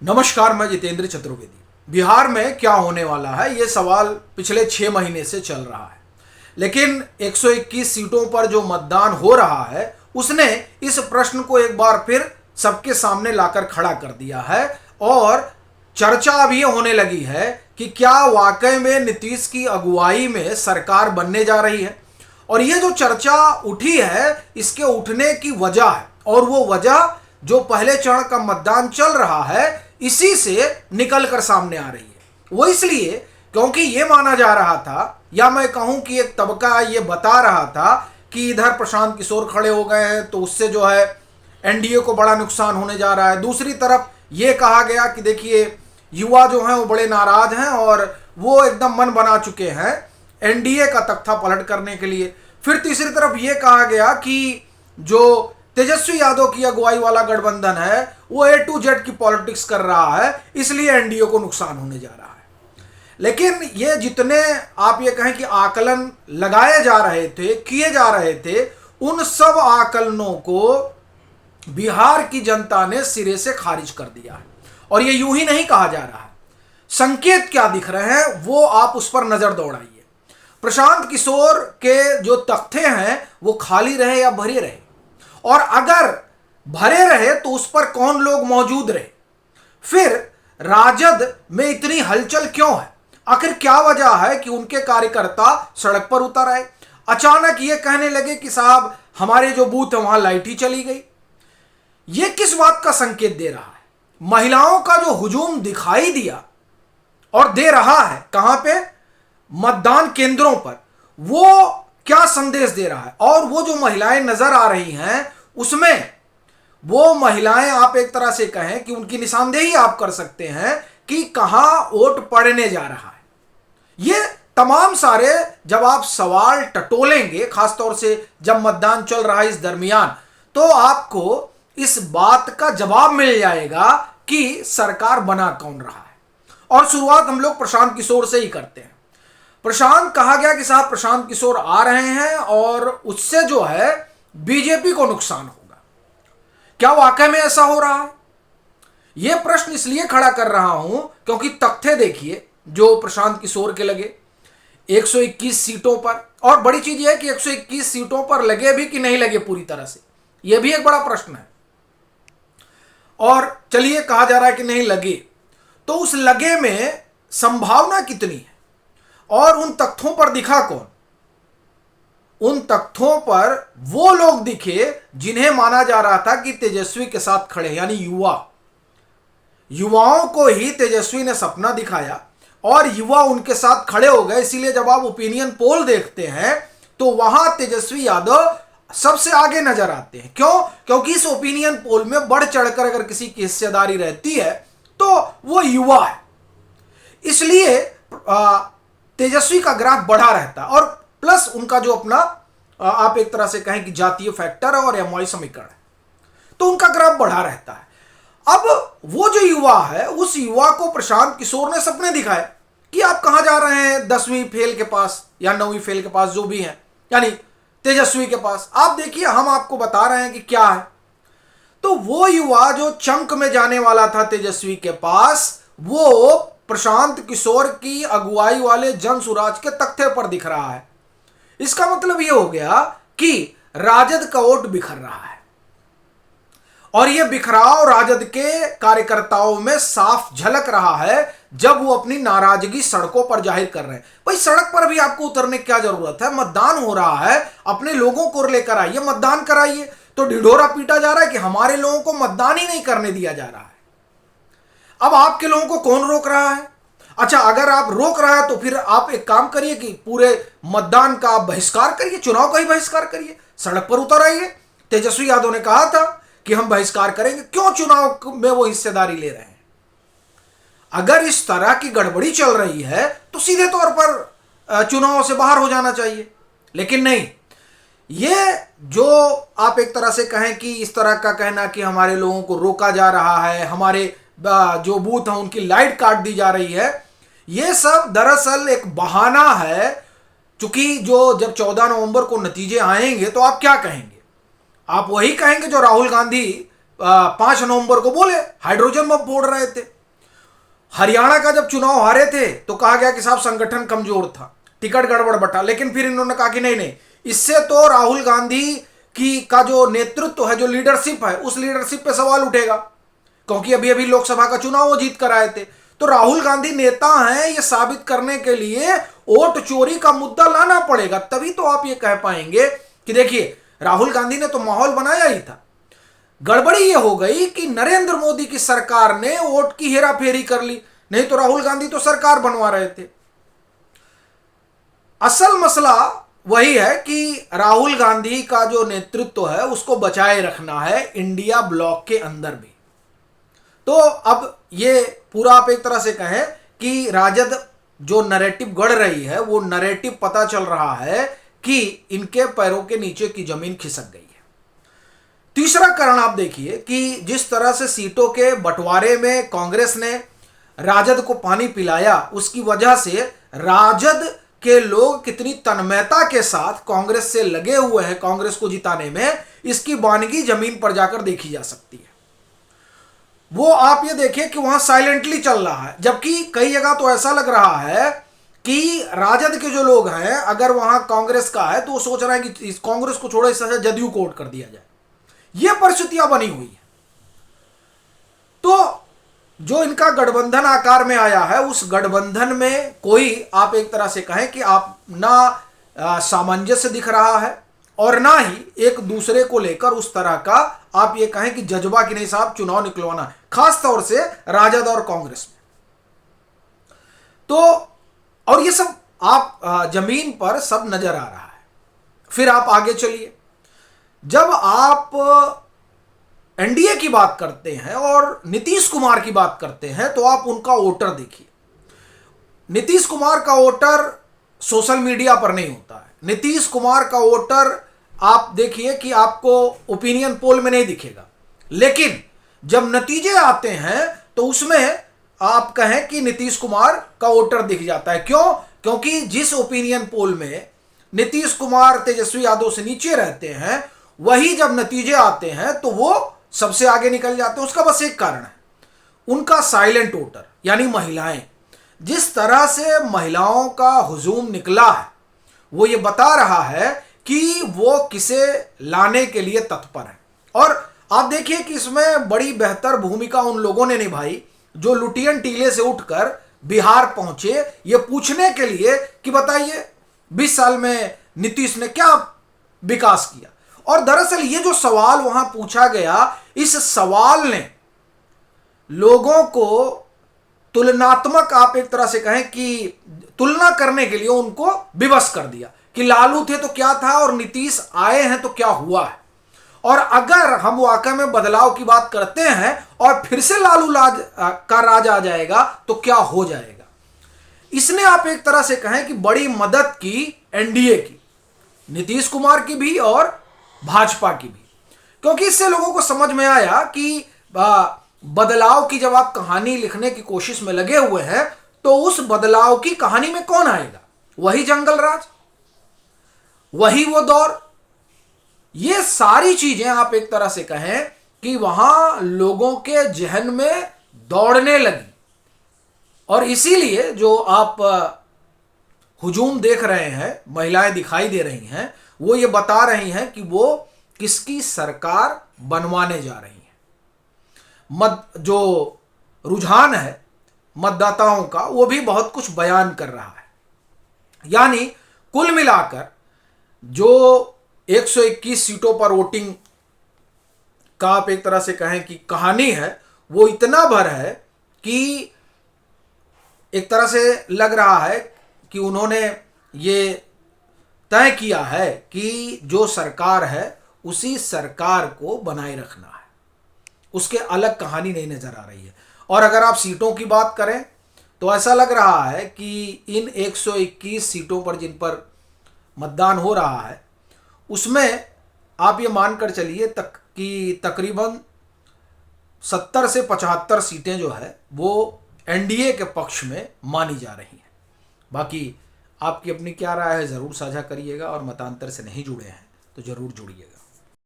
नमस्कार, मैं जितेंद्र चतुर्वेदी। बिहार में क्या होने वाला है, ये सवाल पिछले 6 महीने से चल रहा है। लेकिन 121 सीटों पर जो मतदान हो रहा है उसने इस प्रश्न को एक बार फिर सबके सामने लाकर खड़ा कर दिया है और चर्चा अभी होने लगी है कि क्या वाकई में नीतीश की अगुवाई में सरकार बनने जा रही है। और ये जो चर्चा उठी है, इसके उठने की वजह है, और वो वजह जो पहले चरण का मतदान चल रहा है इसी से निकल कर सामने आ रही है। वो इसलिए क्योंकि ये माना जा रहा था, या मैं कहूं कि एक तबका ये बता रहा था कि इधर प्रशांत किशोर खड़े हो गए हैं तो उससे जो है एनडीए को बड़ा नुकसान होने जा रहा है। दूसरी तरफ ये कहा गया कि देखिए युवा जो हैं वो बड़े नाराज हैं और वो एकदम मन बना चुके हैं एनडीए का तख्ता पलट करने के लिए। फिर तीसरी तरफ ये कहा गया कि जो तेजस्वी यादव की अगुवाई वाला गठबंधन है वो A to Z की पॉलिटिक्स कर रहा है, इसलिए एनडीए को नुकसान होने जा रहा है। लेकिन ये जितने आप ये कहें कि आकलन लगाए जा रहे थे, किए जा रहे थे, उन सब आकलनों को बिहार की जनता ने सिरे से खारिज कर दिया है। और ये यूं ही नहीं कहा जा रहा है, संकेत क्या दिख रहे हैं वो आप उस पर नजर दौड़ाइए। प्रशांत किशोर के जो तख्ते हैं वो खाली रहे या भरे रहे, और अगर भरे रहे तो उस पर कौन लोग मौजूद रहे। फिर राजद में इतनी हलचल क्यों है, आखिर क्या वजह है कि उनके कार्यकर्ता सड़क पर उतर आए, अचानक ये कहने लगे कि साहब हमारे जो बूथ है वहां लाइट ही चली गई। ये किस बात का संकेत दे रहा है? महिलाओं का जो हुजूम दिखाई दिया और दे रहा है कहां पे, मतदान केंद्रों पर, वो क्या संदेश दे रहा है। और वो जो महिलाएं नजर आ रही हैं उसमें वो महिलाएं आप एक तरह से कहें कि उनकी निशानदेही आप कर सकते हैं कि कहां वोट पड़ने जा रहा है। ये तमाम सारे जब आप सवाल टटोलेंगे, खासतौर से जब मतदान चल रहा है इस दरमियान, तो आपको इस बात का जवाब मिल जाएगा कि सरकार बना कौन रहा है। और शुरुआत हम लोग प्रशांत किशोर से ही करते हैं। प्रशांत कहा गया कि साहब प्रशांत किशोर आ रहे हैं और उससे जो है बीजेपी को नुकसान होगा। क्या वाकई में ऐसा हो रहा है? यह प्रश्न इसलिए खड़ा कर रहा हूं क्योंकि तख्ते देखिए जो प्रशांत किशोर के लगे 121 सीटों पर। और बड़ी चीज यह है कि 121 सीटों पर लगे भी कि नहीं लगे पूरी तरह से, यह भी एक बड़ा प्रश्न है। और चलिए कहा जा रहा है कि नहीं लगे, तो उस लगे में संभावना कितनी है और उन तख्तों पर दिखा कौन? उन तख्तों पर वो लोग दिखे जिन्हें माना जा रहा था कि तेजस्वी के साथ खड़े, यानी युवाओं को ही तेजस्वी ने सपना दिखाया और युवा उनके साथ खड़े हो गए। इसीलिए जब आप ओपिनियन पोल देखते हैं तो वहां तेजस्वी यादव सबसे आगे नजर आते हैं। क्यों? क्योंकि इस ओपिनियन पोल में बढ़ चढ़कर अगर किसी की हिस्सेदारी रहती है तो वो युवा है, इसलिए तेजस्वी का ग्राफ बढ़ा रहता है। और प्लस उनका जो अपना आप एक तरह से कहें कि जातीय फैक्टर है और एमवाई समीकरण है, तो उनका ग्राफ बढ़ा रहता है। अब वो जो युवा है, उस युवा को प्रशांत किशोर ने सपने दिखाए कि आप कहां जा रहे हैं 10वीं फेल के पास या 9वीं फेल के पास, जो भी है, यानी तेजस्वी के पास। आप देखिए हम आपको बता रहे हैं कि क्या है। तो वो युवा जो चंक में जाने वाला था तेजस्वी के पास, वो प्रशांत किशोर की अगुवाई वाले जन सुराज के तख्ते पर दिख रहा है। इसका मतलब यह हो गया कि राजद का वोट बिखर रहा है, और यह बिखराव राजद के कार्यकर्ताओं में साफ झलक रहा है जब वो अपनी नाराजगी सड़कों पर जाहिर कर रहे हैं। भाई सड़क पर भी आपको उतरने की क्या जरूरत है? मतदान हो रहा है, अपने लोगों को लेकर आइए, मतदान कराइए। तो ढिढोरा पीटा जा रहा है कि हमारे लोगों को मतदान ही नहीं करने दिया जा रहा है। अब आपके लोगों को कौन रोक रहा है? अच्छा, अगर आप रोक रहा है तो फिर आप एक काम करिए कि पूरे मतदान का बहिष्कार करिए, चुनाव का ही बहिष्कार करिए, सड़क पर उतर आइए। तेजस्वी यादव ने कहा था कि हम बहिष्कार करेंगे, क्यों चुनाव में वो हिस्सेदारी ले रहे हैं? अगर इस तरह की गड़बड़ी चल रही है तो सीधे तौर पर चुनाव से बाहर हो जाना चाहिए। लेकिन नहीं, ये जो आप एक तरह से कहें कि इस तरह का कहना कि हमारे लोगों को रोका जा रहा है, हमारे जो बूथ हैं उनकी लाइट काट दी जा रही है, ये सब दरअसल एक बहाना है। चूंकि जो जब 14 नवंबर को नतीजे आएंगे तो आप क्या कहेंगे? आप वही कहेंगे जो राहुल गांधी 5 नवंबर को बोले हाइड्रोजन बम फोड़ रहे थे। हरियाणा का जब चुनाव हारे थे तो कहा गया कि साहब संगठन कमजोर था, टिकट गड़बड़ बटा, लेकिन फिर इन्होंने कहा कि नहीं नहीं, इससे तो राहुल गांधी की का जो नेतृत्व है, जो लीडरशिप है, उस लीडरशिप पे सवाल उठेगा, क्योंकि अभी अभी लोकसभा का चुनाव वो जीत कर आए थे। तो राहुल गांधी नेता हैं, ये साबित करने के लिए वोट चोरी का मुद्दा लाना पड़ेगा, तभी तो आप ये कह पाएंगे कि देखिए राहुल गांधी ने तो माहौल बनाया ही था। गड़बड़ी ये हो गई कि नरेंद्र मोदी की सरकार ने वोट की हेराफेरी कर ली, नहीं तो राहुल गांधी तो सरकार बनवा रहे थे। असल मसला वही है कि राहुल गांधी का जो नेतृत्व है उसको बचाए रखना है इंडिया ब्लॉक के अंदर भी। तो अब ये पूरा आप एक तरह से कहें कि राजद जो नैरेटिव गढ़ रही है, वो नैरेटिव पता चल रहा है कि इनके पैरों के नीचे की जमीन खिसक गई है। तीसरा कारण आप देखिए कि जिस तरह से सीटों के बंटवारे में कांग्रेस ने राजद को पानी पिलाया, उसकी वजह से राजद के लोग कितनी तन्मयता के साथ कांग्रेस से लगे हुए हैं कांग्रेस को जिताने में, इसकी वानगी जमीन पर जाकर देखी जा सकती है। वो आप ये देखिए कि वहां साइलेंटली चल रहा है, जबकि कई जगह तो ऐसा लग रहा है कि राजद के जो लोग हैं अगर वहां कांग्रेस का है तो वो सोच रहे हैं कि इस कांग्रेस को छोड़ो, इस तरह जदयू को वोट कर दिया जाए। ये परिस्थितियां बनी हुई है। तो जो इनका गठबंधन आकार में आया है, उस गठबंधन में कोई आप एक तरह से कहें कि आप ना सामंजस्य दिख रहा है और ना ही एक दूसरे को लेकर उस तरह का आप ये कहें कि जज्बा कि नहीं साहब चुनाव निकलवाना है, खास तौर से राजद और कांग्रेस में। तो और ये सब आप जमीन पर सब नजर आ रहा है। फिर आप आगे चलिए, जब आप एनडीए की बात करते हैं और नीतीश कुमार की बात करते हैं तो आप उनका वोटर देखिए। नीतीश कुमार का वोटर सोशल मीडिया पर नहीं होता है। नीतीश कुमार का वोटर आप देखिए कि आपको ओपिनियन पोल में नहीं दिखेगा, लेकिन जब नतीजे आते हैं तो उसमें आप कहें कि नीतीश कुमार का वोटर दिख जाता है। क्यों? क्योंकि जिस ओपिनियन पोल में नीतीश कुमार तेजस्वी यादव से नीचे रहते हैं, वही जब नतीजे आते हैं तो वो सबसे आगे निकल जाते हैं। उसका बस एक कारण है, उनका साइलेंट वोटर यानी महिलाएं। जिस तरह से महिलाओं का हुजूम निकला है वो ये बता रहा है कि वो किसे लाने के लिए तत्पर है। और आप देखिए कि इसमें बड़ी बेहतर भूमिका उन लोगों ने निभाई जो लुटियन टीले से उठकर बिहार पहुंचे ये पूछने के लिए कि बताइए 20 साल में नीतीश ने क्या विकास किया। और दरअसल ये जो सवाल वहां पूछा गया, इस सवाल ने लोगों को तुलनात्मक आप एक तरह से कहें कि तुलना करने के लिए उनको विवश कर दिया कि लालू थे तो क्या था और नीतीश आए हैं तो क्या हुआ है। और अगर हम वाकई में बदलाव की बात करते हैं और फिर से लालू का राज आ जाएगा तो क्या हो जाएगा। इसने आप एक तरह से कहें कि बड़ी मदद की एनडीए की, नीतीश कुमार की भी और भाजपा की भी, क्योंकि इससे लोगों को समझ में आया कि बदलाव की जब आप कहानी लिखने की कोशिश में लगे हुए हैं तो उस बदलाव की कहानी में कौन आएगा? वही जंगल राज, वही वो दौर। ये सारी चीजें आप एक तरह से कहें कि वहां लोगों के जहन में दौड़ने लगी। और इसीलिए जो आप हुजूम देख रहे हैं, महिलाएं दिखाई दे रही हैं, वो ये बता रही हैं कि वो किसकी सरकार बनवाने जा रही हैं। जो रुझान है मतदाताओं का वो भी बहुत कुछ बयान कर रहा है। यानी कुल मिलाकर जो 121 सीटों पर वोटिंग का आप एक तरह से कहें कि कहानी है, वो इतना भर है कि एक तरह से लग रहा है कि उन्होंने ये तय किया है कि जो सरकार है उसी सरकार को बनाए रखना है, उसके अलग कहानी नहीं नजर आ रही है। और अगर आप सीटों की बात करें तो ऐसा लग रहा है कि इन 121 सीटों पर जिन पर मतदान हो रहा है उसमें आप ये मानकर चलिए कि तकरीबन 70 से 75 सीटें जो है वो एनडीए के पक्ष में मानी जा रही हैं। बाकी आपकी अपनी क्या राय है ज़रूर साझा करिएगा, और मतांतर से नहीं जुड़े हैं तो ज़रूर जुड़िएगा।